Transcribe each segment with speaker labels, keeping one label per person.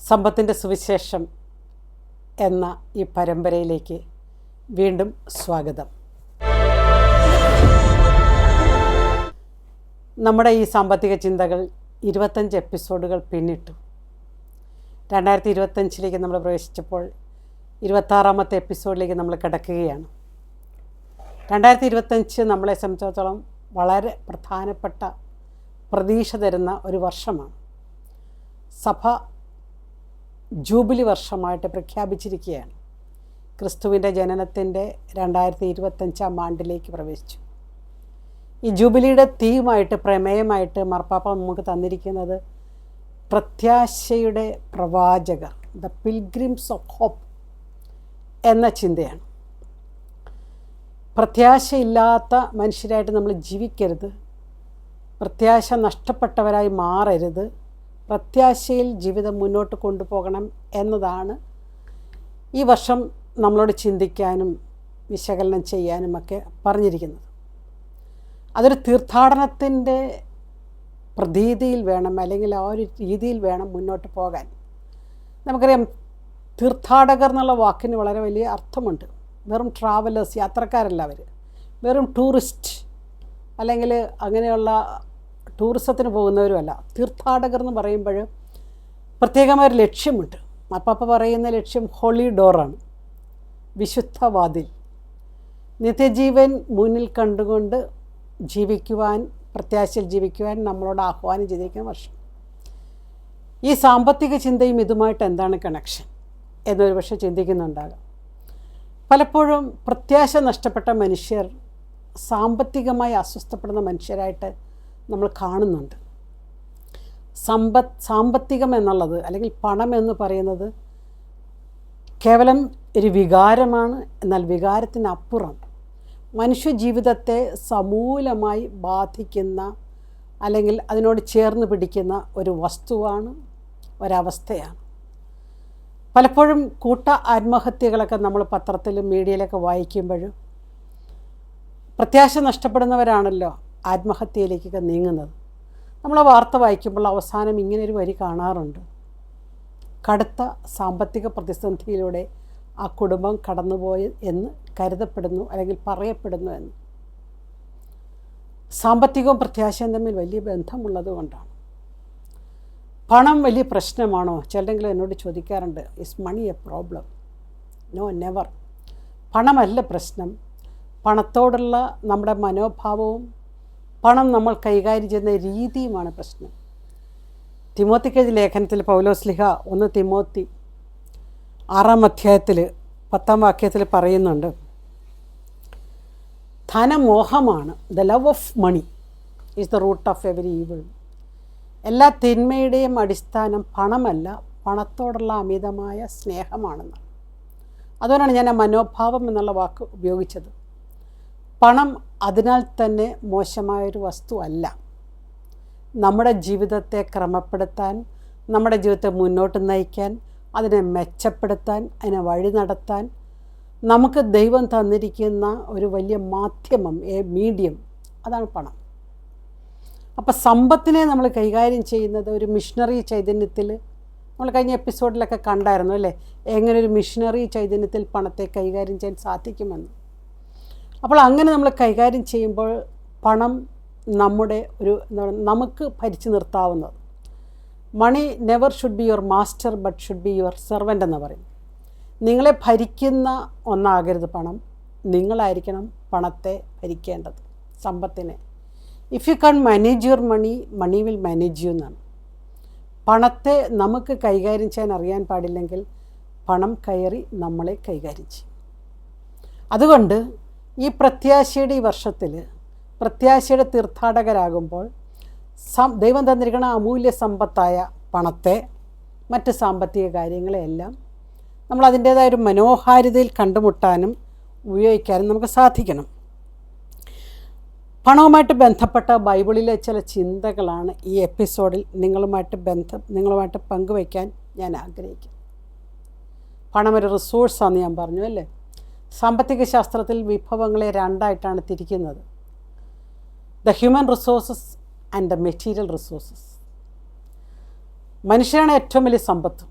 Speaker 1: സമ്പത്തിൻ്റെ സുവിശേഷം എന്ന ഈ പരമ്പരയിലേക്ക് വീണ്ടും സ്വാഗതം. നമ്മുടെ ഈ സാമ്പത്തിക ചിന്തകൾ 25 എപ്പിസോഡുകൾ പിന്നിട്ടു. 2025 നമ്മൾ പ്രവേശിച്ചപ്പോൾ 26ാമത്തെ എപ്പിസോഡിലേക്ക് നമ്മൾ കിടക്കുകയാണ്. 2025 നമ്മളെ സംബന്ധിച്ചിടത്തോളം വളരെ പ്രധാനപ്പെട്ട പ്രതീക്ഷ തരുന്ന ഒരു വർഷമാണ്. സഭ ജൂബിലി വർഷമായിട്ട് പ്രഖ്യാപിച്ചിരിക്കുകയാണ്. ക്രിസ്തുവിൻ്റെ ജനനത്തിൻ്റെ 2025 ആണ്ടിലേക്ക് പ്രവേശിച്ചു. ഈ ജൂബിലിയുടെ തീമായിട്ട് പ്രമേയമായിട്ട് മാർപ്പാപ്പ നമുക്ക് തന്നിരിക്കുന്നത് പ്രത്യാശയുടെ പ്രവാചകർ, ദ പിൽഗ്രിംസ് ഓഫ് ഹോപ്പ് എന്ന ചിന്തയാണ്. പ്രത്യാശയില്ലാത്ത മനുഷ്യരായിട്ട് നമ്മൾ ജീവിക്കരുത്, പ്രത്യാശ നഷ്ടപ്പെട്ടവരായി മാറരുത്, പ്രത്യാശയിൽ ജീവിതം മുന്നോട്ട് കൊണ്ടുപോകണം എന്നതാണ് ഈ വർഷം നമ്മളോട് ചിന്തിക്കാനും വിശകലനം ചെയ്യാനുമൊക്കെ പറഞ്ഞിരിക്കുന്നത്. അതൊരു തീർത്ഥാടനത്തിൻ്റെ പ്രതീതിയിൽ വേണം, അല്ലെങ്കിൽ ആ ഒരു രീതിയിൽ വേണം മുന്നോട്ട് പോകാൻ. നമുക്കറിയാം, തീർത്ഥാടകർ എന്നുള്ള വാക്കിന് വളരെ വലിയ അർത്ഥമുണ്ട്. വെറും ട്രാവലേഴ്സ്, യാത്രക്കാരല്ല അവർ, വെറും ടൂറിസ്റ്റ് അല്ലെങ്കിൽ അങ്ങനെയുള്ള ടൂറിസത്തിന് പോകുന്നവരുമല്ല. തീർത്ഥാടകർ എന്ന് പറയുമ്പോൾ പ്രത്യേകമായൊരു ലക്ഷ്യമുണ്ട്. മാർപ്പാപ്പ പറയുന്ന ലക്ഷ്യം ഹോളി ഡോറാണ്, വിശുദ്ധ വാതിൽ. നിത്യജീവൻ മുന്നിൽ കണ്ടുകൊണ്ട് ജീവിക്കുവാൻ, പ്രത്യാശയിൽ ജീവിക്കുവാൻ നമ്മളോട് ആഹ്വാനം ചെയ്തിരിക്കുന്ന വർഷം. ഈ സാമ്പത്തിക ചിന്തയും ഇതുമായിട്ട് എന്താണ് കണക്ഷൻ എന്നൊരു പക്ഷേ ചിന്തിക്കുന്നുണ്ടാകാം. പലപ്പോഴും പ്രത്യാശ നഷ്ടപ്പെട്ട മനുഷ്യർ സാമ്പത്തികമായി അസ്വസ്ഥപ്പെടുന്ന മനുഷ്യരായിട്ട് നമ്മൾ കാണുന്നുണ്ട്. സാമ്പത്തികം എന്നുള്ളത്, അല്ലെങ്കിൽ പണം എന്ന് പറയുന്നത് കേവലം ഒരു വികാരമാണ്. എന്നാൽ വികാരത്തിനപ്പുറം മനുഷ്യജീവിതത്തെ സമൂലമായി ബാധിക്കുന്ന, അല്ലെങ്കിൽ അതിനോട് ചേർന്ന് പിടിക്കുന്ന ഒരു വസ്തുവാണ്, ഒരവസ്ഥയാണ്. പലപ്പോഴും കൂട്ട ആത്മഹത്യകളൊക്കെ നമ്മൾ പത്രത്തിലും മീഡിയയിലൊക്കെ വായിക്കുമ്പോഴും പ്രത്യാശ നഷ്ടപ്പെടുന്നവരാണല്ലോ ആത്മഹത്യയിലേക്കൊക്കെ നീങ്ങുന്നത്. നമ്മൾ ആ വാർത്ത വായിക്കുമ്പോൾ അവസാനം ഇങ്ങനൊരു വരി കാണാറുണ്ട്: കടുത്ത സാമ്പത്തിക പ്രതിസന്ധിയിലൂടെ ആ കുടുംബം കടന്നുപോയി എന്ന് കരുതപ്പെടുന്നു, അല്ലെങ്കിൽ പറയപ്പെടുന്നു എന്ന്. സാമ്പത്തികവും പ്രത്യാശയും തമ്മിൽ വലിയ ബന്ധമുള്ളത് കൊണ്ടാണ്. പണം വലിയ പ്രശ്നമാണോ? ചിലരെങ്കിലും എന്നോട് ചോദിക്കാറുണ്ട്, is money a problem? No, never. പണമല്ല പ്രശ്നം. പണത്തോടുള്ള നമ്മുടെ മനോഭാവവും പണം നമ്മൾ കൈകാര്യം ചെയ്യുന്ന രീതിയുമാണ് പ്രശ്നം. തിമോത്തിക്കെഴുതിയ ലേഖനത്തിൽ പൗലോസ്ലിഹ 1 തിമോത്തി 6-ാം അധ്യായത്തിൽ 10-ാം വാക്യത്തിൽ പറയുന്നുണ്ട്, ധനമോഹമാണ്, the love of money is the root of every evil. എല്ലാ തിന്മയുടെയും അടിസ്ഥാനം പണമല്ല, പണത്തോടുള്ള അമിതമായ സ്നേഹമാണെന്ന്. അതുകൊണ്ടാണ് ഞാൻ ആ മനോഭാവം എന്നുള്ള വാക്ക് ഉപയോഗിച്ചത്. പണം അതിനാൽ തന്നെ മോശമായൊരു വസ്തു അല്ല. നമ്മുടെ ജീവിതത്തെ ക്രമപ്പെടുത്താൻ, നമ്മുടെ ജീവിതത്തെ മുന്നോട്ട് നയിക്കാൻ, അതിനെ മെച്ചപ്പെടുത്താൻ, അതിനെ വഴി നടത്താൻ നമുക്ക് ദൈവം തന്നിരിക്കുന്ന ഒരു വലിയ മാധ്യമം, മീഡിയം, അതാണ് പണം. അപ്പോൾ സമ്പത്തിനെ നമ്മൾ കൈകാര്യം ചെയ്യുന്നത് ഒരു മിഷണറി ചൈതന്യത്തിൽ, നമ്മൾ കഴിഞ്ഞ എപ്പിസോഡിലൊക്കെ കണ്ടായിരുന്നു അല്ലേ, എങ്ങനെ ഒരു മിഷണറി ചൈതന്യത്തിൽ പണത്തെ കൈകാര്യം ചെയ്യാൻ സാധിക്കുമെന്ന്. അപ്പോൾ അങ്ങനെ നമ്മൾ കൈകാര്യം ചെയ്യുമ്പോൾ പണം നമ്മുടെ ഒരു നമുക്ക് ഭരിച്ചു നിർത്താവുന്നത്. Money never should be your master but should be your servant എന്ന് പറയും. നിങ്ങളെ ഭരിക്കുന്ന ഒന്നാകരുത് പണം, നിങ്ങളായിരിക്കണം പണത്തെ ഭരിക്കേണ്ടത്, സമ്പത്തിനെ. If you can manage your money, money will manage you എന്നാണ്. പണത്തെ നമുക്ക് കൈകാര്യം ചെയ്യാൻ അറിയാൻ പാടില്ലെങ്കിൽ പണം കയറി നമ്മളെ കൈകാര്യം ചെയ്യും. അതുകൊണ്ട് ഈ പ്രത്യാശയുടെ ഈ വർഷത്തിൽ പ്രത്യാശയുടെ തീർത്ഥാടകരാകുമ്പോൾ ദൈവം തന്നിരിക്കുന്ന അമൂല്യ സമ്പത്തായ പണത്തെ, മറ്റ് സാമ്പത്തിക കാര്യങ്ങളെയെല്ലാം നമ്മൾ അതിൻ്റേതായൊരു മനോഹാരിതയിൽ കണ്ടുമുട്ടാനും ഉപയോഗിക്കാനും നമുക്ക് സാധിക്കണം. പണവുമായിട്ട് ബന്ധപ്പെട്ട ബൈബിളിലെ ചില ചിന്തകളാണ് ഈ എപ്പിസോഡിൽ നിങ്ങളുമായിട്ട് പങ്കുവയ്ക്കാൻ ഞാൻ ആഗ്രഹിക്കുന്നു. പണം ഒരു റിസോഴ്സാണെന്ന് ഞാൻ പറഞ്ഞു അല്ലേ. സാമ്പത്തിക ശാസ്ത്രത്തിൽ വിഭവങ്ങളെ 2ആയിട്ടാണ് തിരിക്കുന്നത്: the human resources and the material resources. മനുഷ്യരാണ് ഏറ്റവും വലിയ സമ്പത്ത്.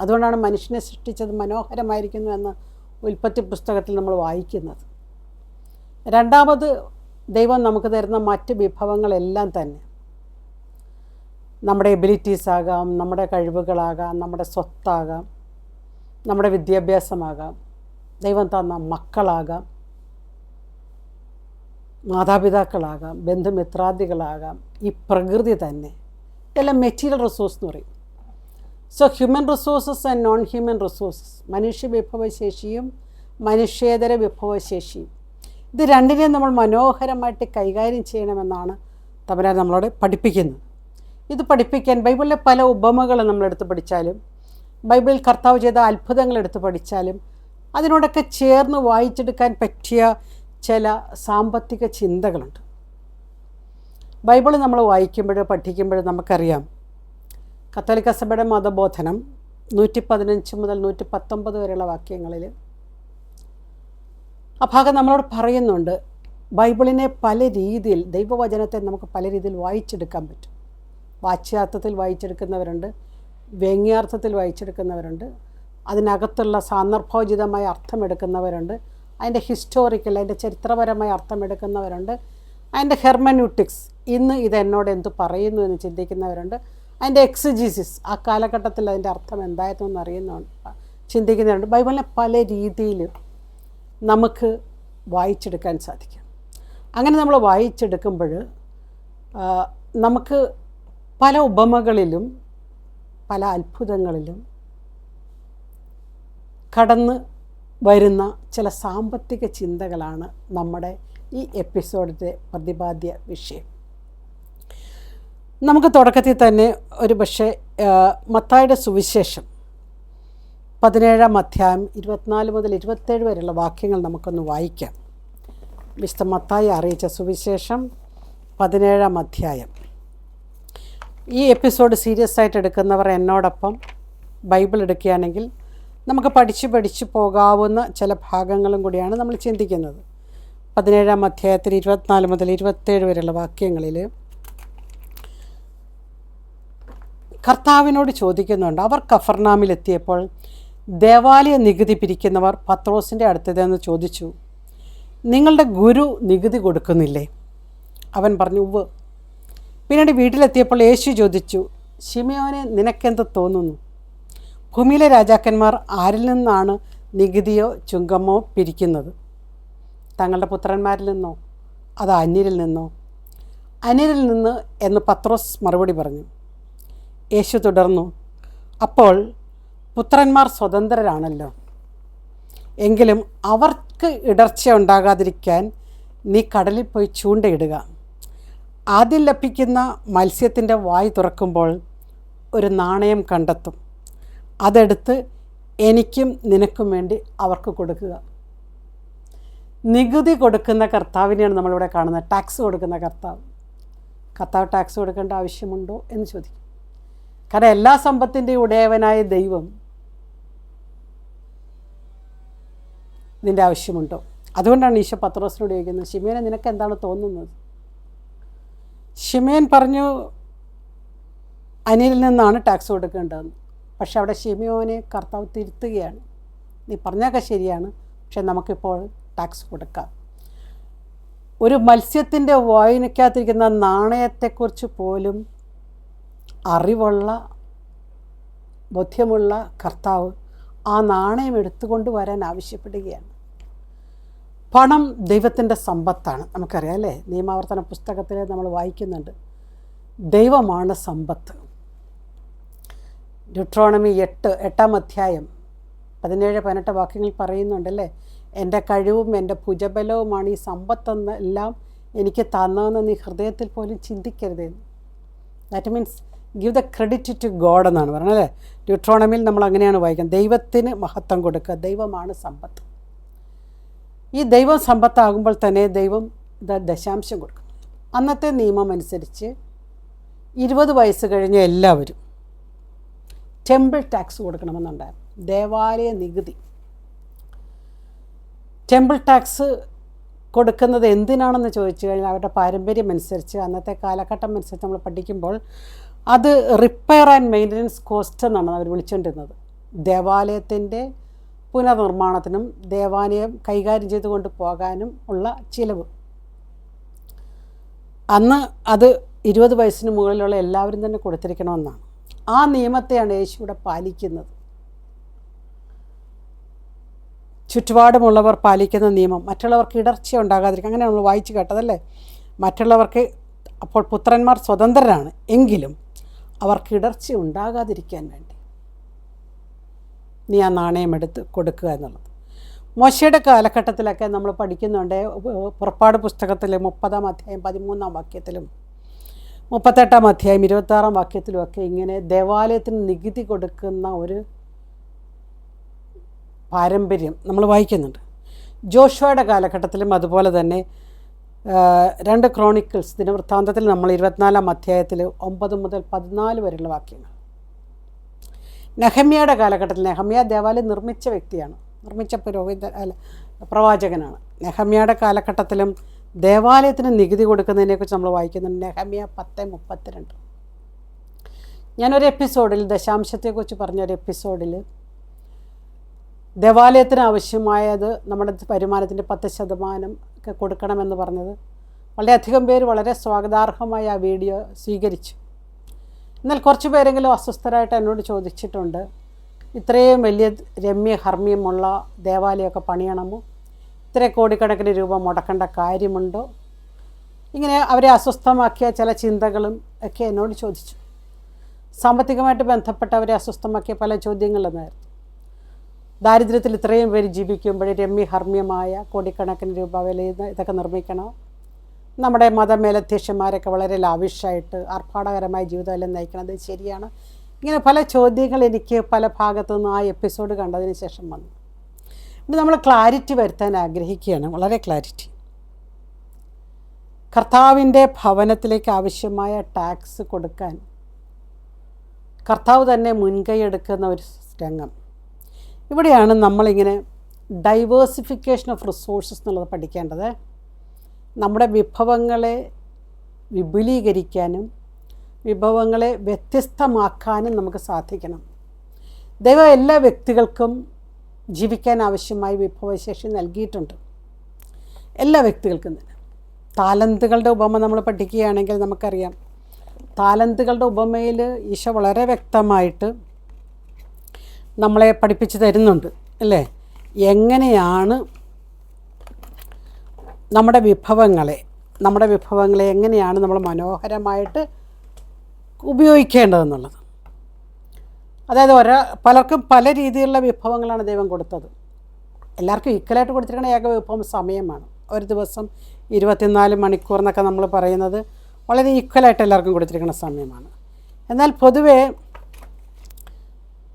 Speaker 1: അതുകൊണ്ടാണ് മനുഷ്യനെ സൃഷ്ടിച്ചത് മനോഹരമായിരിക്കുന്നു എന്ന ഉൽപ്പത്തി പുസ്തകത്തിൽ നമ്മൾ വായിക്കുന്നത്. രണ്ടാമത്, ദൈവം നമുക്ക് തരുന്ന മറ്റ് വിഭവങ്ങളെല്ലാം തന്നെ നമ്മുടെ എബിലിറ്റീസ് ആകാം, നമ്മുടെ കഴിവുകളാകാം, നമ്മുടെ സ്വത്താകാം, നമ്മുടെ വിദ്യാഭ്യാസമാകാം, ദൈവം തന്ന മക്കളാകാം, മാതാപിതാക്കളാകാം, ബന്ധുമിത്രാദികളാകാം, ഈ പ്രകൃതി തന്നെ, ഇതെല്ലാം മെറ്റീരിയൽ റിസോഴ്സ് എന്ന് പറയും. So human resources and non human resources, മനുഷ്യ വിഭവശേഷിയും മനുഷ്യേതര വിഭവശേഷിയും, ഇത് രണ്ടിനെയും നമ്മൾ മനോഹരമായിട്ട് കൈകാര്യം ചെയ്യണമെന്നാണ് തമ്പുരാൻ നമ്മളോട് പഠിപ്പിക്കുന്നത്. ഇത് പഠിപ്പിക്കാൻ ബൈബിളിലെ പല ഉപമകൾ നമ്മളെടുത്ത് പഠിച്ചാലും, ബൈബിളിൽ കർത്താവ് ചെയ്ത അത്ഭുതങ്ങൾ എടുത്ത് പഠിച്ചാലും, അതിനോടൊക്കെ ചേർന്ന് വായിച്ചെടുക്കാൻ പറ്റിയ ചില സാമ്പത്തിക ചിന്തകളുണ്ട്. ബൈബിൾ നമ്മൾ വായിക്കുമ്പോൾ പഠിക്കുമ്പോൾ നമുക്കറിയാം, കത്തോലിക്ക സഭയുടെ മതബോധനം 115 മുതൽ 119 വരെയുള്ള വാക്യങ്ങളിൽ ആ ഭാഗം നമ്മളോട് പറയുന്നുണ്ട്, ബൈബിളിനെ പല രീതിയിൽ, ദൈവവചനത്തെ നമുക്ക് പല രീതിയിൽ വായിച്ചെടുക്കാൻ പറ്റും. വാച്യാർത്ഥത്തിൽ വായിച്ചെടുക്കുന്നവരുണ്ട്, വ്യംഗ്യാർത്ഥത്തിൽ വായിച്ചെടുക്കുന്നവരുണ്ട്, അതിനകത്തുള്ള സാന്ദർഭോചിതമായ അർത്ഥമെടുക്കുന്നവരുണ്ട്, അതിൻ്റെ ഹിസ്റ്റോറിക്കൽ, അതിൻ്റെ ചരിത്രപരമായ അർത്ഥമെടുക്കുന്നവരുണ്ട്, അതിൻ്റെ ഹെർമന്യൂട്ടിക്സ്, ഇന്ന് ഇതെന്നോട് എന്ത് പറയുന്നു എന്ന് ചിന്തിക്കുന്നവരുണ്ട്, അതിൻ്റെ എക്സിജീസിസ്, ആ കാലഘട്ടത്തിൽ അതിൻ്റെ അർത്ഥം എന്തായിരുന്നു എന്ന് അറിയുന്നുണ്ട്, ചിന്തിക്കുന്നവരുണ്ട്. ബൈബിളിനെ പല രീതിയിൽ നമുക്ക് വായിച്ചെടുക്കാൻ സാധിക്കും. അങ്ങനെ നമ്മൾ വായിച്ചെടുക്കുമ്പോൾ നമുക്ക് പല ഉപമകളിലും പല അത്ഭുതങ്ങളിലും കടന്ന് വരുന്ന ചില സാമ്പത്തിക ചിന്തകളാണ് നമ്മുടെ ഈ എപ്പിസോഡിൻ്റെ പ്രതിപാദ്യ വിഷയം. നമുക്ക് തുടക്കത്തിൽ തന്നെ ഒരു പക്ഷേ മത്തായിയുടെ സുവിശേഷം 17-ാം അധ്യായം 24 മുതൽ 27 വരെയുള്ള വാക്യങ്ങൾ നമുക്കൊന്ന് വായിക്കാം. വിശുദ്ധ മത്തായി അറിയിച്ച സുവിശേഷം 17-ാം അധ്യായം. ഈ എപ്പിസോഡ് സീരിയസ് ആയിട്ട് എടുക്കുന്നവർ എന്നോടൊപ്പം ബൈബിൾ എടുക്കുകയാണെങ്കിൽ നമുക്ക് പഠിച്ചു പോകാവുന്ന ചില ഭാഗങ്ങളും കൂടിയാണ് നമ്മൾ ചിന്തിക്കുന്നത്. 17-ാം അധ്യായത്തിൽ 24 മുതൽ 27 വരെയുള്ള വാക്യങ്ങളിൽ കർത്താവിനോട് ചോദിക്കുന്നുണ്ട്. അവർ കഫർനാമിലെത്തിയപ്പോൾ ദേവാലയ നികുതി പിരിക്കുന്നവർ പത്രോസിൻ്റെ അടുത്തതെന്ന് ചോദിച്ചു, നിങ്ങളുടെ ഗുരു നികുതി കൊടുക്കുന്നില്ലേ? അവൻ പറഞ്ഞു, ഉവ്വ്. പിന്നീട് വീട്ടിലെത്തിയപ്പോൾ യേശു ചോദിച്ചു, ശിമയോനെ, നിനക്കെന്ത് തോന്നുന്നു? ഭൂമിയിലെ രാജാക്കന്മാർ ആരിൽ നിന്നാണ് നികുതിയോ ചുങ്കമോ പിരിക്കുന്നത്? തങ്ങളുടെ പുത്രന്മാരിൽ നിന്നോ അതോ അന്യരിൽ നിന്നോ? അന്യരിൽ നിന്ന് എന്ന് പത്രോസ് മറുപടി പറഞ്ഞു. യേശു തുടർന്നു, അപ്പോൾ പുത്രന്മാർ സ്വതന്ത്രരാണല്ലോ. എങ്കിലും അവർക്ക് ഇടർച്ച ഉണ്ടാകാതിരിക്കാൻ നീ കടലിൽ പോയി ചൂണ്ടയിടുക. ആദ്യം ലഭിക്കുന്ന മത്സ്യത്തിൻ്റെ വായ് തുറക്കുമ്പോൾ ഒരു നാണയം കണ്ടെത്തും. അതെടുത്ത് എനിക്കും നിനക്കും വേണ്ടി അവർക്ക് കൊടുക്കുക. നികുതി കൊടുക്കുന്ന കർത്താവിനെയാണ് നമ്മളിവിടെ കാണുന്നത്. ടാക്സ് കൊടുക്കുന്ന കർത്താവ് ടാക്സ് കൊടുക്കേണ്ട ആവശ്യമുണ്ടോ എന്ന് ചോദിക്കും. കാരണം എല്ലാ സമ്പത്തിൻ്റെയും ഉടയവനായ ദൈവം ഇതിൻ്റെ ആവശ്യമുണ്ടോ? അതുകൊണ്ടാണ് ഈശോ പത്രോസിനോട് ചോദിക്കുന്നത്, ശിമയോനെ, നിനക്ക് എന്താണ് തോന്നുന്നത്? ശിമയോൻ പറഞ്ഞു, അനിലിൽ നിന്നാണ് ടാക്സ് കൊടുക്കേണ്ടതെന്ന്. പക്ഷെ അവിടെ ശിമയോനെ കർത്താവ് തിരുത്തുകയാണ്. നീ പറഞ്ഞൊക്കെ ശരിയാണ്, പക്ഷെ നമുക്കിപ്പോൾ ടാക്സ് കൊടുക്കാം. ഒരു മത്സ്യത്തിൻ്റെ വായിനകത്തിരിക്കുന്ന നാണയത്തെക്കുറിച്ച് പോലും അറിവുള്ള, ബോധ്യമുള്ള കർത്താവ് ആ നാണയം എടുത്തുകൊണ്ട് വരാൻ ആവശ്യപ്പെടുകയാണ്. പണം ദൈവത്തിൻ്റെ സമ്പത്താണ്, നമുക്കറിയാം അല്ലേ? നിയമാവർത്തന പുസ്തകത്തിൽ നമ്മൾ വായിക്കുന്നുണ്ട്, ദൈവമാണ് സമ്പത്ത്. ഡ്യൂട്രോണമി 8-ാം അധ്യായം 17-18 വാക്യങ്ങൾ പറയുന്നുണ്ടല്ലേ, എൻ്റെ കഴിവും എൻ്റെ ഭുജബലവുമാണ് ഈ സമ്പത്തെന്നെല്ലാം എനിക്ക് തന്നതെന്ന് നീ ഹൃദയത്തിൽ പോലും ചിന്തിക്കരുതെന്ന്. That means give the credit to God എന്നാണ് പറയുന്നത് അല്ലേ? ഡ്യൂട്രോണമിയിൽ നമ്മൾ അങ്ങനെയാണ് വായിക്കുന്നത്, ദൈവത്തിന് മഹത്വം കൊടുക്കുക, ദൈവമാണ് സമ്പത്ത്. ഈ ദൈവം സമ്പത്താകുമ്പോൾ തന്നെ ദൈവം ദശാംശം കൊടുക്കും. അന്നത്തെ നിയമം അനുസരിച്ച് 20 വയസ്സ് കഴിഞ്ഞ എല്ലാവരും ടെമ്പിൾ ടാക്സ് കൊടുക്കണമെന്നുണ്ടായിരുന്നു. ദേവാലയ നികുതി. ടെമ്പിൾ ടാക്സ് കൊടുക്കുന്നത് എന്തിനാണെന്ന് ചോദിച്ചു കഴിഞ്ഞാൽ അവരുടെ പാരമ്പര്യം അനുസരിച്ച്, അന്നത്തെ കാലഘട്ടം അനുസരിച്ച് നമ്മൾ പഠിക്കുമ്പോൾ അത് റിപ്പയർ ആൻഡ് മെയിൻ്റനൻസ് കോസ്റ്റ് എന്നാണ് അവർ വിളിച്ചുകൊണ്ടിരുന്നത്. ദേവാലയത്തിൻ്റെ പുനർനിർമ്മാണത്തിനും ദേവാലയം കൈകാര്യം ചെയ്തുകൊണ്ട് പോകാനും ഉള്ള ചിലവ്. അന്ന് അത് 20 വയസ്സിന് മുകളിലുള്ള എല്ലാവരും തന്നെ കൊടുത്തിരിക്കണമെന്നാണ്. ആ നിയമത്തെയാണ് യേശു ഇവിടെ പാലിക്കുന്നത്. ചുറ്റുപാടുമുള്ളവർ പാലിക്കുന്ന നിയമം, മറ്റുള്ളവർക്ക് ഇടർച്ച ഉണ്ടാകാതിരിക്കും. അങ്ങനെ നമ്മൾ വായിച്ചു കേട്ടതല്ലേ. മറ്റുള്ളവർക്ക് അപ്പോൾ പുത്രന്മാർ സ്വതന്ത്രരാണ്, എങ്കിലും അവർക്ക് ഇടർച്ച ഉണ്ടാകാതിരിക്കാൻ വേണ്ടി നീ ആ നാണയം എടുത്ത് കൊടുക്കുക എന്നുള്ളത്. മോശയുടെ കാലഘട്ടത്തിലൊക്കെ നമ്മൾ പഠിക്കുന്നുണ്ട്. പുറപ്പാട് പുസ്തകത്തിൽ 30-ാം അധ്യായം 13-ാം വാക്യത്തിലും 38-ാം അധ്യായം 26-ാം വാക്യത്തിലുമൊക്കെ ഇങ്ങനെ ദേവാലയത്തിന് നികുതി കൊടുക്കുന്ന ഒരു പാരമ്പര്യം നമ്മൾ വായിക്കുന്നുണ്ട്. ജോഷുവയുടെ കാലഘട്ടത്തിലും അതുപോലെ തന്നെ 2 ക്രോണിക്കിൾസ് ദിനവൃത്താന്തത്തിൽ നമ്മൾ 24-ാം അധ്യായത്തിൽ 9 മുതൽ 14 വരെയുള്ള വാക്യങ്ങൾ. നെഹമ്യയുടെ കാലഘട്ടത്തിൽ, നെഹമ്യ ദേവാലയം നിർമ്മിച്ച വ്യക്തിയാണ്, നിർമ്മിച്ച പ്രവാചകനാണ്. നെഹമ്യയുടെ കാലഘട്ടത്തിലും ദേവാലയത്തിന് നികുതി കൊടുക്കുന്നതിനെക്കുറിച്ച് നമ്മൾ വായിക്കുന്നുണ്ട്. നെഹമ്യ 10:32. ഞാനൊരു എപ്പിസോഡിൽ ദശാംശത്തെക്കുറിച്ച് പറഞ്ഞൊരു എപ്പിസോഡിൽ ദേവാലയത്തിന് ആവശ്യമായത് നമ്മുടെ വരുമാനത്തിൻ്റെ 10% ഒക്കെ കൊടുക്കണമെന്ന് പറഞ്ഞത് വളരെയധികം പേര് വളരെ സ്വാഗതാർഹമായി ആ വീഡിയോ സ്വീകരിച്ചു. എന്നാൽ കുറച്ച് പേരെങ്കിലും അസ്വസ്ഥരായിട്ട് എന്നോട് ചോദിച്ചിട്ടുണ്ട്, ഇത്രയും വലിയ രമ്യഹർമ്മ്യമുള്ള ദേവാലയമൊക്കെ പണിയണമോ? ഇത്ര കോടിക്കണക്കിന് രൂപ മുടക്കേണ്ട കാര്യമുണ്ടോ? ഇങ്ങനെ അവരെ അസ്വസ്ഥമാക്കിയ ചില ചിന്തകളും ഒക്കെ എന്നോട് ചോദിച്ചു. സാമ്പത്തികമായിട്ട് ബന്ധപ്പെട്ടവരെ അസ്വസ്ഥമാക്കിയ പല ചോദ്യങ്ങളെന്നായിരുന്നു. ദാരിദ്ര്യത്തിൽ ഇത്രയും പേര് ജീവിക്കുമ്പോൾ രമ്യഹർമ്മ്യമായ കോടിക്കണക്കിന് രൂപ വിലയുന്ന ഇതൊക്കെ നിർമ്മിക്കണോ? നമ്മുടെ മതമേലധ്യക്ഷന്മാരൊക്കെ വളരെ ലാവിഷായിട്ട് ആർഭാടകരമായ ജീവിതമെല്ലാം നയിക്കണത് ശരിയാണ്? ഇങ്ങനെ പല ചോദ്യങ്ങൾ എനിക്ക് പല ഭാഗത്തു നിന്ന് ആ എപ്പിസോഡ് കണ്ടതിന് ശേഷം വന്നു. ഇനി നമ്മൾ ക്ലാരിറ്റി വരുത്താൻ ആഗ്രഹിക്കുകയാണ്, വളരെ ക്ലാരിറ്റി. കർത്താവിൻ്റെ ഭവനത്തിലേക്ക് ആവശ്യമായ ടാക്സ് കൊടുക്കാൻ കർത്താവ് തന്നെ മുൻകൈ എടുക്കുന്ന ഒരു രംഗം. ഇവിടെയാണ് നമ്മളിങ്ങനെ ഡൈവേഴ്സിഫിക്കേഷൻ ഓഫ് റിസോഴ്സസ് എന്നുള്ളത് പഠിക്കേണ്ടത്. നമ്മുടെ വിഭവങ്ങളെ വിപുലീകരിക്കാനും വിഭവങ്ങളെ വ്യത്യസ്തമാക്കാനും നമുക്ക് സാധിക്കണം. ദൈവം എല്ലാ വ്യക്തികൾക്കും ജീവിക്കാൻ ആവശ്യമായ വിഭവശേഷി നൽകിയിട്ടുണ്ട്, എല്ലാ വ്യക്തികൾക്കും തന്നെ. താലന്തുകളുടെ ഉപമ നമ്മൾ പഠിക്കുകയാണെങ്കിൽ നമുക്കറിയാം, താലന്തുകളുടെ ഉപമയിൽ ഈശോ വളരെ വ്യക്തമായിട്ട് നമ്മളെ പഠിപ്പിച്ച് തരുന്നുണ്ട്, അല്ലേ? എങ്ങനെയാണ് നമ്മുടെ വിഭവങ്ങളെ എങ്ങനെയാണ് നമ്മൾ മനോഹരമായിട്ട് ഉപയോഗിക്കേണ്ടതെന്നുള്ളത്. അതായത് പലർക്കും പല രീതിയിലുള്ള വിഭവങ്ങളാണ് ദൈവം കൊടുത്തത്. എല്ലാവർക്കും ഈക്വലായിട്ട് കൊടുത്തിരിക്കുന്ന ഏക വിഭവം സമയമാണ്. ഒരു ദിവസം 24 മണിക്കൂർ എന്നൊക്കെ നമ്മൾ പറയുന്നത് വളരെ ഈക്വലായിട്ട് എല്ലാവർക്കും കൊടുത്തിരിക്കുന്ന സമയമാണ്. എന്നാൽ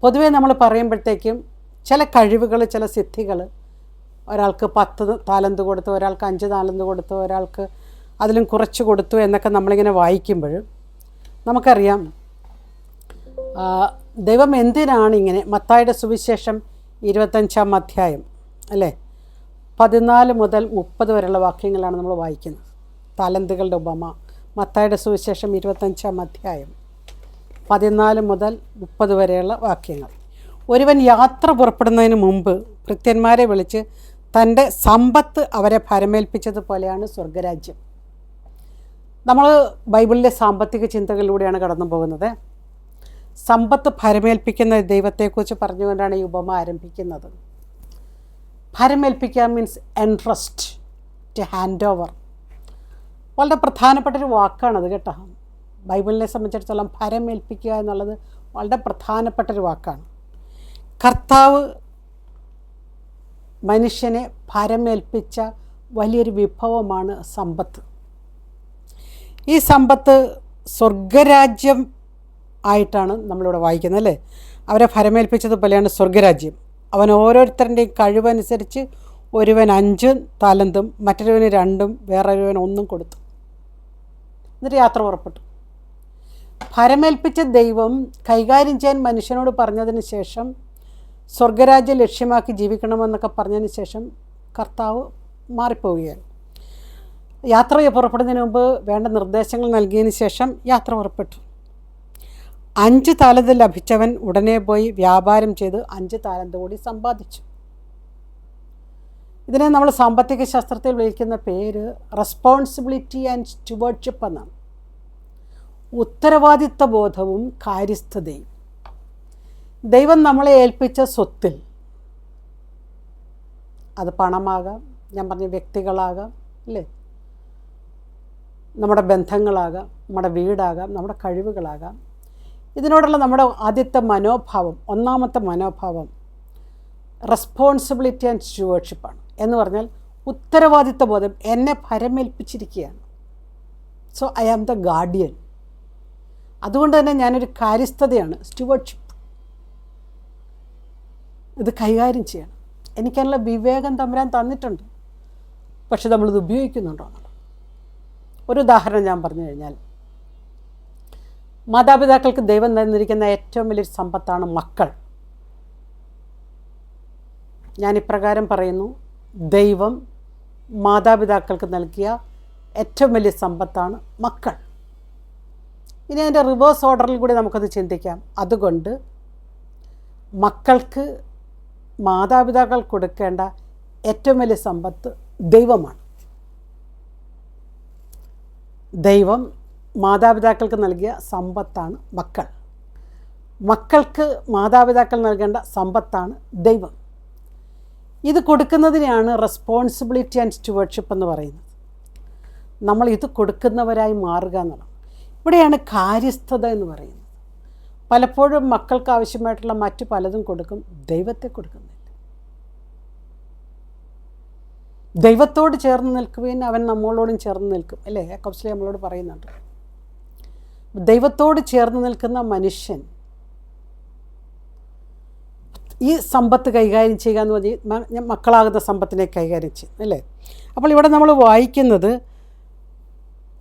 Speaker 1: പൊതുവേ നമ്മൾ പറയുമ്പോഴത്തേക്കും ചില കഴിവുകൾ, ചില സിദ്ധികൾ, ഒരാൾക്ക് 10 താലന്ത് കൊടുത്തു, ഒരാൾക്ക് 5 താലന്ത് കൊടുത്തു, ഒരാൾക്ക് അതിലും കുറച്ച് കൊടുത്തു എന്നൊക്കെ നമ്മളിങ്ങനെ വായിക്കുമ്പോൾ നമുക്കറിയാം ദൈവം എന്തിനാണ് ഇങ്ങനെ. മത്തായിയുടെ സുവിശേഷം 25-ാം അധ്യായം അല്ലേ, 14 മുതൽ 30 വരെയുള്ള വാക്യങ്ങളാണ് നമ്മൾ വായിക്കുന്നത്. താലന്തുകളുടെ ഉപമ, മത്തായിയുടെ സുവിശേഷം 25-ാം അധ്യായം 14 മുതൽ 30 വരെയുള്ള വാക്യങ്ങൾ. ഒരുവൻ യാത്ര പുറപ്പെടുന്നതിന് മുമ്പ് ഭൃത്യന്മാരെ വിളിച്ച് തൻ്റെ സമ്പത്ത് അവരെ ഭരമേൽപ്പിച്ചതുപോലെയാണ് സ്വർഗരാജ്യം. നമ്മൾ ബൈബിളിലെ സാമ്പത്തിക ചിന്തകളിലൂടെയാണ് കടന്നു പോകുന്നത്. സമ്പത്ത് ഭരമേൽപ്പിക്കുന്ന ദൈവത്തെക്കുറിച്ച് പറഞ്ഞുകൊണ്ടാണ് ഈ ഉപമ ആരംഭിക്കുന്നത്. ഭരമേൽപ്പിക്കുക means entrust, to hand over. വളരെ പ്രധാനപ്പെട്ടൊരു വാക്കാണത് കേട്ടോ. ബൈബിളിനെ സംബന്ധിച്ചിടത്തോളം ഭരമേൽപ്പിക്കുക എന്നുള്ളത് വളരെ പ്രധാനപ്പെട്ടൊരു വാക്കാണ്. കർത്താവ് മനുഷ്യനെ ഭരമേൽപ്പിച്ച വലിയൊരു വിഭവമാണ് സമ്പത്ത്. ഈ സമ്പത്ത് സ്വർഗരാജ്യം ആയിട്ടാണ് നമ്മളിവിടെ വായിക്കുന്നത്, അല്ലേ? അവരെ ഭരമേൽപ്പിച്ചതുപോലെയാണ് സ്വർഗരാജ്യം. അവൻ ഓരോരുത്തരുടെയും കഴിവനുസരിച്ച് ഒരുവൻ 5 താലന്തും മറ്റൊരുവന് 2-ഉം വേറൊരുവൻ 1-ഉം കൊടുത്തു. എന്നിട്ട് യാത്ര പുറപ്പെട്ടു. ഭരമേൽപ്പിച്ച ദൈവം കൈകാര്യം ചെയ്യാൻ മനുഷ്യനോട് പറഞ്ഞതിന് ശേഷം, സ്വർഗരാജ്യം ലക്ഷ്യമാക്കി ജീവിക്കണമെന്നൊക്കെ പറഞ്ഞതിന് ശേഷം കർത്താവ് മാറിപ്പോവുകയാണ്. യാത്ര പുറപ്പെടുന്നതിന് മുമ്പ് വേണ്ട നിർദ്ദേശങ്ങൾ നൽകിയതിന് ശേഷം യാത്ര പുറപ്പെട്ടു. 5 താലന്ത് ലഭിച്ചവൻ ഉടനെ പോയി വ്യാപാരം ചെയ്ത് 5 താലന്ത് കൂടി സമ്പാദിച്ചു. ഇതിനെ നമ്മൾ സാമ്പത്തിക ശാസ്ത്രത്തിൽ വിളിക്കുന്ന പേര് റെസ്പോൺസിബിലിറ്റി ആൻഡ് സ്റ്റുവർഡ്ഷിപ്പ് എന്നാണ്. ഉത്തരവാദിത്വ ബോധവും കാര്യസ്ഥതയും. ദൈവം നമ്മളെ ഏൽപ്പിച്ച സ്വത്തിൽ, അത് പണമാകാം, ഞാൻ പറഞ്ഞ വ്യക്തികളാകാം, അല്ലേ, നമ്മുടെ ബന്ധങ്ങളാകാം, നമ്മുടെ വീടാകാം, നമ്മുടെ കഴിവുകളാകാം. ഇതിനോടുള്ള നമ്മുടെ ആദ്യത്തെ മനോഭാവം, ഒന്നാമത്തെ മനോഭാവം റെസ്പോൺസിബിലിറ്റി ആൻഡ് സ്റ്റുവർഡ്ഷിപ്പാണ്. എന്ന് പറഞ്ഞാൽ ഉത്തരവാദിത്വ ബോധം. എന്നെ ഭരമേൽപ്പിച്ചിരിക്കുകയാണ്. So I am the guardian. അതുകൊണ്ട് തന്നെ ഞാനൊരു കാര്യസ്ഥതയാണ്, സ്റ്റുവർഡ്ഷിപ്പ്. ഇത് കൈകാര്യം ചെയ്യണം. എനിക്കതിനുള്ള വിവേകം തമ്പുരാൻ തന്നിട്ടുണ്ട്. പക്ഷെ നമ്മളിത് ഉപയോഗിക്കുന്നുണ്ടോ എന്നുള്ളത്. ഒരു ഉദാഹരണം ഞാൻ പറഞ്ഞു കഴിഞ്ഞാൽ, മാതാപിതാക്കൾക്ക് ദൈവം തന്നിരിക്കുന്ന ഏറ്റവും വലിയൊരു സമ്പത്താണ് മക്കൾ. ഞാനിപ്രകാരം പറയുന്നു, ദൈവം മാതാപിതാക്കൾക്ക് നൽകിയ ഏറ്റവും വലിയ സമ്പത്താണ് മക്കൾ. ഇനി അതിൻ്റെ റിവേഴ്സ് ഓർഡറിൽ കൂടി നമുക്കത് ചിന്തിക്കാം. അതുകൊണ്ട് മക്കൾക്ക് മാതാപിതാക്കൾ കൊടുക്കേണ്ട ഏറ്റവും വലിയ സമ്പത്ത് ദൈവമാണ്. ദൈവം മാതാപിതാക്കൾക്ക് നൽകിയ സമ്പത്താണ് മക്കൾ. മക്കൾക്ക് മാതാപിതാക്കൾ നൽകേണ്ട സമ്പത്താണ് ദൈവം. ഇത് കൊടുക്കുന്നതിനെയാണ് റെസ്പോൺസിബിലിറ്റി ആൻഡ് സ്റ്റുവർഡ്ഷിപ്പ് എന്ന് പറയുന്നത്. നമ്മൾ ഇത് കൊടുക്കുന്നവരായി മാറുക എന്നുള്ളത്. ഇവിടെയാണ് കാര്യസ്ഥത എന്ന് പറയുന്നത്. പലപ്പോഴും മക്കൾക്ക് ആവശ്യമായിട്ടുള്ള മറ്റു പലതും കൊടുക്കും, ദൈവത്തെ കൊടുക്കുന്നില്ല. ദൈവത്തോട് ചേർന്ന് നിൽക്കുവാൻ അവൻ നമ്മളോടും ചേർന്ന് നിൽക്കും, അല്ലേ? യാക്കോബ് നമ്മളോട് പറയുന്നുണ്ട്. ദൈവത്തോട് ചേർന്ന് നിൽക്കുന്ന മനുഷ്യൻ ഈ സമ്പത്ത് കൈകാര്യം ചെയ്യുക എന്ന് പറഞ്ഞാൽ മക്കളാകുന്ന സമ്പത്തിനെ കൈകാര്യം ചെയ്യും, അല്ലേ? അപ്പോൾ ഇവിടെ നമ്മൾ വായിക്കുന്നത്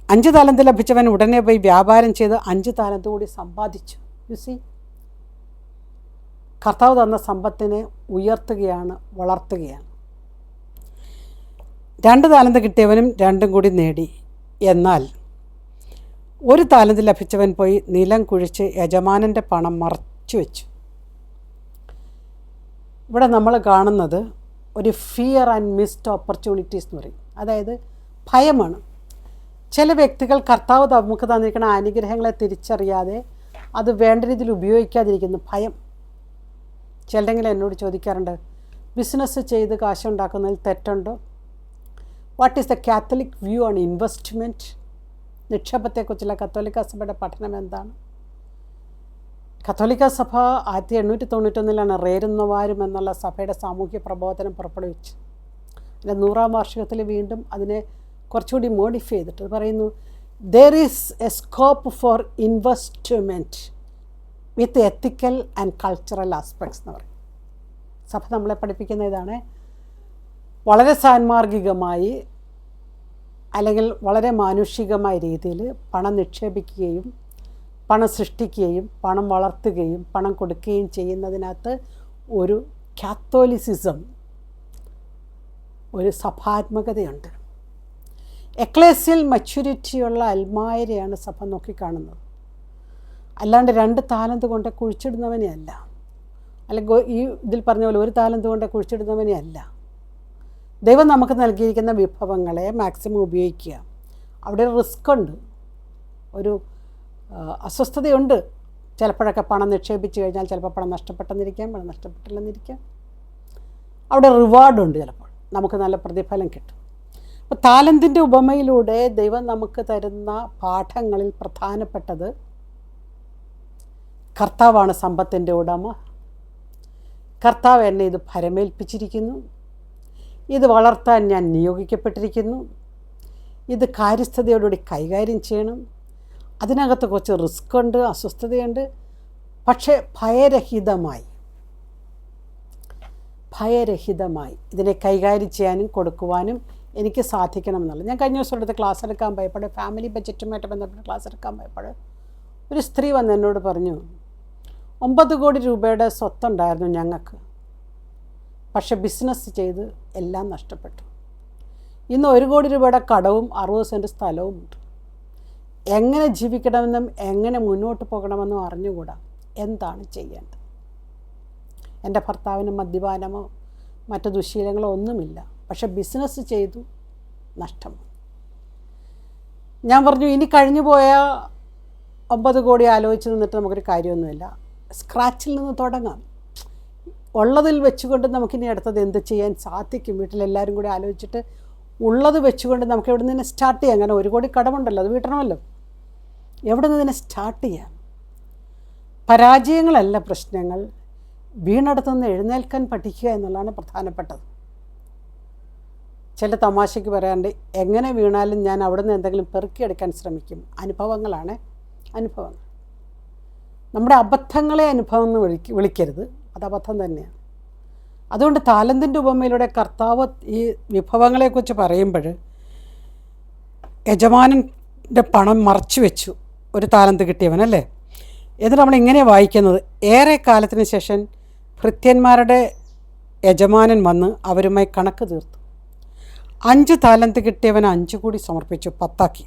Speaker 1: 5 താലന്ത് ലഭിച്ചവൻ ഉടനെ പോയി വ്യാപാരം ചെയ്ത് 5 താലന്ത് കൂടി സമ്പാദിച്ചു. യു സി, കർത്താവ് തന്ന സമ്പത്തിനെ ഉയർത്തുകയാണ്, വളർത്തുകയാണ്. 2 താലന്ത് കിട്ടിയവനും 2 കൂടി നേടി. എന്നാൽ 1 താലന്ത് ലഭിച്ചവൻ പോയി നിലം കുഴിച്ച് യജമാനൻ്റെ പണം മറച്ചു വെച്ചു. ഇവിടെ നമ്മൾ കാണുന്നത് ഒരു ഫിയർ ആൻഡ് മിസ്ഡ് ഓപ്പർച്യൂണിറ്റീസ് എന്ന് പറയും. അതായത് ഭയമാണ്. ചില വ്യക്തികൾ കർത്താവ് നമുക്ക് തന്നിരിക്കുന്ന അനുഗ്രഹങ്ങളെ തിരിച്ചറിയാതെ അത് വേണ്ട രീതിയിൽ ഉപയോഗിക്കാതിരിക്കുന്നു. ഭയം. ചിലരെങ്കിലും എന്നോട് ചോദിക്കാറുണ്ട്, ബിസിനസ് ചെയ്ത് കാശുണ്ടാക്കുന്നതിൽ തെറ്റുണ്ടോ? What is the Catholic view on investment? നിക്ഷേപത്തെക്കുറിച്ചുള്ള കത്തോലിക്ക സഭയുടെ പഠനം എന്താണ്? കത്തോലിക്ക സഭ 1891 റേരുന്നവാരും എന്നുള്ള സഭയുടെ സാമൂഹ്യ പ്രബോധനം പുറപ്പെടുവിച്ചു. അതിൻ്റെ 100ാം വാർഷികത്തിൽ വീണ്ടും അതിനെ കുറച്ചുകൂടി മോഡിഫൈ ചെയ്തിട്ട് പറയുന്നു, there is A scope for investment with ethical and cultural aspects എന്ന് പറയും. സഭ നമ്മളെ പഠിപ്പിക്കുന്ന ഇതാണ്. വളരെ സാൻമാർഗികമായി അല്ലെങ്കിൽ വളരെ മാനുഷികമായ രീതിയിൽ പണം നിക്ഷേപിക്കുകയും പണം സൃഷ്ടിക്കുകയും പണം വളർത്തുകയും പണം കൊടുക്കുകയും ചെയ്യുന്നതിനകത്ത് ഒരു കാത്തോലിസിസം, ഒരു സഭാത്മകതയുണ്ട്. എക്ലേസിയൽ മച്യൂരിറ്റിയുള്ള അൽമായരെയാണ് സഭ നോക്കിക്കാണുന്നത്. അല്ലാണ്ട് 2 താലന്ത് കൊണ്ട് കുഴിച്ചിടുന്നവനെ അല്ല, അല്ലെങ്കിൽ ഈ ഇതിൽ പറഞ്ഞ പോലെ 1 താലന്ത് കൊണ്ട് കുഴിച്ചിടുന്നവനെ അല്ല. ദൈവം നമുക്ക് നൽകിയിരിക്കുന്ന വിഭവങ്ങളെ മാക്സിമം ഉപയോഗിക്കുക. അവിടെ ഒരു റിസ്ക് ഉണ്ട്, ഒരു അസ്വസ്ഥതയുണ്ട്. ചിലപ്പോഴൊക്കെ പണം നിക്ഷേപിച്ച് കഴിഞ്ഞാൽ ചിലപ്പോൾ പണം നഷ്ടപ്പെട്ടെന്നിരിക്കാം, പണം നഷ്ടപ്പെട്ടില്ലെന്നിരിക്കാം. അവിടെ റിവാർഡുണ്ട്, ചിലപ്പോൾ നമുക്ക് നല്ല പ്രതിഫലം കിട്ടും. അപ്പോൾ താലന്തിൻ്റെ ഉപമയിലൂടെ ദൈവം നമുക്ക് തരുന്ന പാഠങ്ങളിൽ പ്രധാനപ്പെട്ടത് കർത്താവാണ് സമ്പത്തിൻ്റെ ഉടമ. കർത്താവ് എന്നെ ഇത് ഭരമേൽപ്പിച്ചിരിക്കുന്നു, ഇത് വളർത്താൻ ഞാൻ നിയോഗിക്കപ്പെട്ടിരിക്കുന്നു, ഇത് കാര്യസ്ഥതയോടുകൂടി കൈകാര്യം ചെയ്യണം. അതിനകത്ത് കുറച്ച് റിസ്ക് ഉണ്ട്, അസ്വസ്ഥതയുണ്ട്. പക്ഷേ ഭയരഹിതമായി ഇതിനെ കൈകാര്യം ചെയ്യാനും കൊടുക്കുവാനും എനിക്ക് സാധിക്കണമെന്നുള്ളത്. ഞാൻ കഴിഞ്ഞ ദിവസം എടുത്ത് ക്ലാസ് എടുക്കാൻ പോയപ്പോൾ, ഫാമിലി ബഡ്ജറ്റുമായിട്ട് ബന്ധപ്പെട്ട് ക്ലാസ് എടുക്കാൻ പോയപ്പോൾ ഒരു സ്ത്രീ വന്ന് എന്നോട് പറഞ്ഞു, 9 കോടി രൂപയുടെ സ്വത്തുണ്ടായിരുന്നു ഞങ്ങൾക്ക്, പക്ഷെ ബിസിനസ് ചെയ്ത് എല്ലാം നഷ്ടപ്പെട്ടു. ഇന്ന് 1 കോടി രൂപയുടെ കടവും 60 സെൻറ്റ് സ്ഥലവും ഉണ്ട്. എങ്ങനെ ജീവിക്കണമെന്നും എങ്ങനെ മുന്നോട്ട് പോകണമെന്നും അറിഞ്ഞുകൂടാ. എന്താണ് ചെയ്യേണ്ടത്? എൻ്റെ ഭർത്താവിന് മദ്യപാനമോ മറ്റു ദുശ്ശീലങ്ങളോ ഒന്നുമില്ല. പക്ഷെ ബിസിനസ് ചെയ്തു, നഷ്ടം. ഞാൻ പറഞ്ഞു, ഇനി കഴിഞ്ഞു പോയ 9 കോടി ആലോചിച്ച് നിന്നിട്ട് നമുക്കൊരു കാര്യമൊന്നുമില്ല. സ്ക്രാച്ചിൽ നിന്ന് തുടങ്ങാം. ഉള്ളതിൽ വെച്ചുകൊണ്ട് നമുക്കിനി അടുത്തത് എന്ത് ചെയ്യാൻ സാധിക്കും? വീട്ടിലെല്ലാവരും കൂടി ആലോചിച്ചിട്ട് ഉള്ളത് വെച്ചുകൊണ്ട് നമുക്ക് എവിടെ നിന്ന് സ്റ്റാർട്ട് ചെയ്യാം? അങ്ങനെ 1 കോടി കടമുണ്ടല്ലോ, അത് വീട്ടണമല്ലോ. എവിടെ നിന്ന് സ്റ്റാർട്ട് ചെയ്യാം? പരാജയങ്ങളല്ല പ്രശ്നങ്ങൾ, വീണടത്തുനിന്ന് എഴുന്നേൽക്കാൻ പഠിക്കുക എന്നുള്ളതാണ് പ്രധാനപ്പെട്ടത്. ചില തമാശയ്ക്ക് പറയാണ്ട്, എങ്ങനെ വീണാലും ഞാൻ അവിടെ നിന്ന് എന്തെങ്കിലും പെറുക്കിയെടുക്കാൻ ശ്രമിക്കും. അനുഭവങ്ങളാണ് അനുഭവങ്ങൾ. നമ്മുടെ അബദ്ധങ്ങളെ അനുഭവം എന്ന് വിളിക്കരുത്, അത് അബദ്ധം തന്നെയാണ്. അതുകൊണ്ട് താലന്തിൻ്റെ ഉപമയിലൂടെ കർത്താവ് ഈ വിഭവങ്ങളെക്കുറിച്ച് പറയുമ്പോൾ യജമാനൻ്റെ പണം മറച്ചു വെച്ചു, ഒരു താലന്ത് കിട്ടിയവനല്ലേ. എന്നിട്ട് നമ്മൾ ഇങ്ങനെ വായിക്കുന്നത്, ഏറെ കാലത്തിന് ശേഷം ഭൃത്യന്മാരുടെ യജമാനൻ വന്ന് അവരുമായി കണക്ക് തീർത്തു. 5 താലന്ത് കിട്ടിയവൻ 5 കൂടി സമർപ്പിച്ചു, 10 ആക്കി.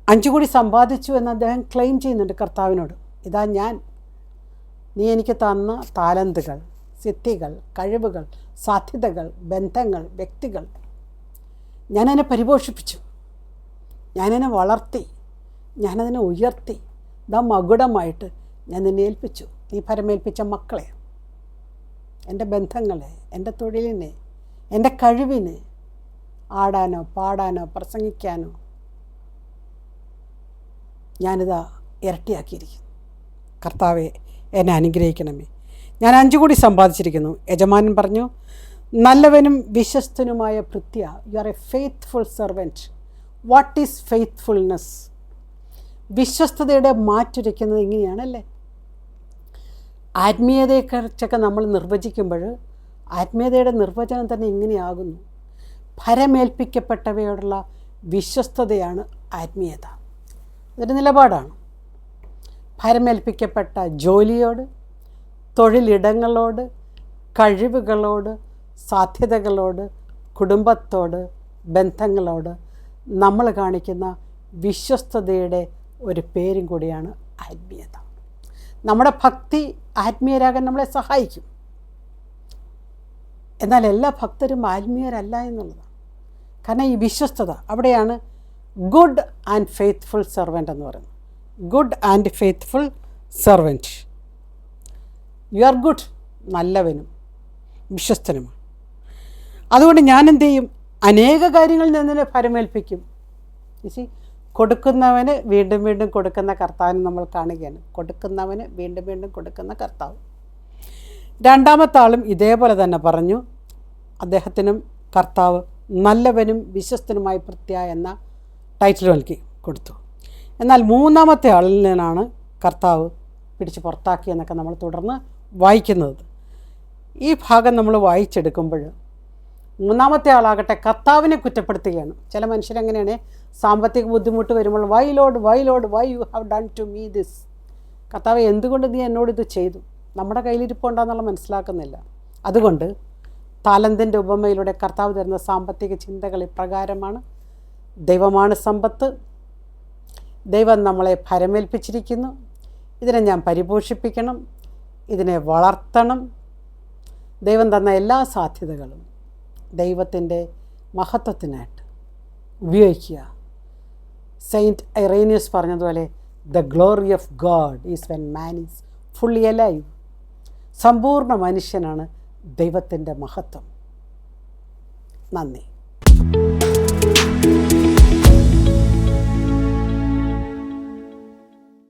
Speaker 1: 5 കൂടി സമ്പാദിച്ചു എന്ന് അദ്ദേഹം ക്ലെയിം ചെയ്യുന്നുണ്ട് കർത്താവിനോട്. ഇതാ ഞാൻ, നീ എനിക്ക് തന്ന താലന്തുകൾ, സിദ്ധികൾ, കഴിവുകൾ, സാധ്യതകൾ, ബന്ധങ്ങൾ, വ്യക്തികൾ, ഞാനതിനെ പരിപോഷിപ്പിച്ചു, ഞാനതിനെ വളർത്തി, ഞാനതിനെ ഉയർത്തി. ഇതാ മകുടമായിട്ട് ഞാൻ നിന്നെ ഏൽപ്പിച്ചു. നീ പരമേൽപ്പിച്ച മക്കളെ, എൻ്റെ ബന്ധങ്ങളെ, എൻ്റെ തൊഴിലിനെ, എൻ്റെ കഴിവിനെ, ആടാനോ പാടാനോ പ്രസംഗിക്കാനോ ഞാനിതാ ഇരട്ടിയാക്കിയിരിക്കുന്നു. കർത്താവെ, എന്നെ അനുഗ്രഹിക്കണമേ. ഞാൻ 5 കൂടി സമ്പാദിച്ചിരിക്കുന്നു. യജമാനൻ പറഞ്ഞു, നല്ലവനും വിശ്വസ്തനുമായ ഭൃത്യ, you are a faithful servant. What is faithfulness? വിശ്വസ്തതയുടെ മാറ്റുരയ്ക്കുന്നത് ഇങ്ങനെയാണല്ലേ. ആത്മീയതയെക്കുറിച്ചൊക്കെ നമ്മൾ നിർവചിക്കുമ്പോൾ ആത്മീയതയുടെ നിർവചനം തന്നെ ഇങ്ങനെയാകുന്നു. ഭരമേൽപ്പിക്കപ്പെട്ടവയോടുള്ള വിശ്വസ്തതയാണ് ആത്മീയത. അതൊരു നിലപാടാണ്. ഭരമേൽപ്പിക്കപ്പെട്ട ജോലിയോട്, തൊഴിലിടങ്ങളോട്, കഴിവുകളോട്, സാധ്യതകളോട്, കുടുംബത്തോട്, ബന്ധങ്ങളോട് നമ്മൾ കാണിക്കുന്ന വിശ്വസ്തതയുടെ ഒരു പേരും കൂടിയാണ് ആത്മീയത. നമ്മുടെ ഭക്തി ആത്മീയരാകാൻ നമ്മളെ സഹായിക്കും. എന്നാൽ എല്ലാ ഭക്തരും ആത്മീയരല്ല എന്നുള്ളതാണ്. കാരണം ഈ വിശ്വസ്തത, അവിടെയാണ് ഗുഡ് ആൻഡ് ഫെയ്ത്ത്ഫുൾ സെർവൻ്റ് എന്ന് പറയുന്നത്. Good and faithful servant. You are good, നല്ലവനും വിശ്വസ്തനുമാണ്. അതുകൊണ്ട് ഞാൻ എന്ത് ചെയ്യും? അനേക കാര്യങ്ങളിൽ നിന്ന് ഫലമേൽപ്പിക്കും. കൊടുക്കുന്നവന് വീണ്ടും വീണ്ടും കൊടുക്കുന്ന കർത്താവിനെ നമ്മൾ കാണുകയാണ്. കൊടുക്കുന്നവന് വീണ്ടും വീണ്ടും കൊടുക്കുന്ന കർത്താവ്. രണ്ടാമത്തെ ആളും ഇതേപോലെ തന്നെ പറഞ്ഞു. അദ്ദേഹത്തിനും കർത്താവ് നല്ലവനും വിശ്വസ്തനുമായി ഭൃത്യ എന്ന ടൈറ്റിൽ നൽകി കൊടുത്തു. എന്നാൽ മൂന്നാമത്തെ ആളിൽ നിന്നാണ് കർത്താവ് പിടിച്ച് പുറത്താക്കി എന്നൊക്കെ നമ്മൾ തുടർന്ന് വായിക്കുന്നത്. ഈ ഭാഗം നമ്മൾ വായിച്ചെടുക്കുമ്പോൾ മൂന്നാമത്തെ ആളാകട്ടെ കർത്താവിനെ കുറ്റപ്പെടുത്തുകയാണ്. ചില മനുഷ്യരെങ്ങനെയാണ്, സാമ്പത്തിക ബുദ്ധിമുട്ട് വരുമ്പോൾ why lord why you have done to me this. കർത്താവ്, എന്തുകൊണ്ട് നീ എന്നോടിത് ചെയ്തു? നമ്മുടെ കയ്യിലിരിപ്പുണ്ടെന്നുള്ള മനസ്സിലാക്കുന്നില്ല. അതുകൊണ്ട് താലന്തിൻ്റെ ഉപമയിലൂടെ കർത്താവ് തരുന്ന സാമ്പത്തിക ചിന്തകൾ ഇപ്രകാരമാണ്. ദൈവമാണ് സമ്പത്ത്. ദൈവം നമ്മളെ ഭരമേൽപ്പിച്ചിരിക്കുന്നു. ഇതിനെ ഞാൻ പരിപോഷിപ്പിക്കണം, ഇതിനെ വളർത്തണം. ദൈവം തന്ന എല്ലാ സാധ്യതകളും ദൈവത്തിൻ്റെ മഹത്വത്തിനായിട്ട് ഉപയോഗിക്കുക. സെയിൻറ്റ് ഐറേനിയസ് പറഞ്ഞതുപോലെ, the glory of God is when man is fully alive. സമ്പൂർണ്ണ മനുഷ്യനാണ് ദൈവത്തിൻ്റെ മഹത്വം. നന്ദി.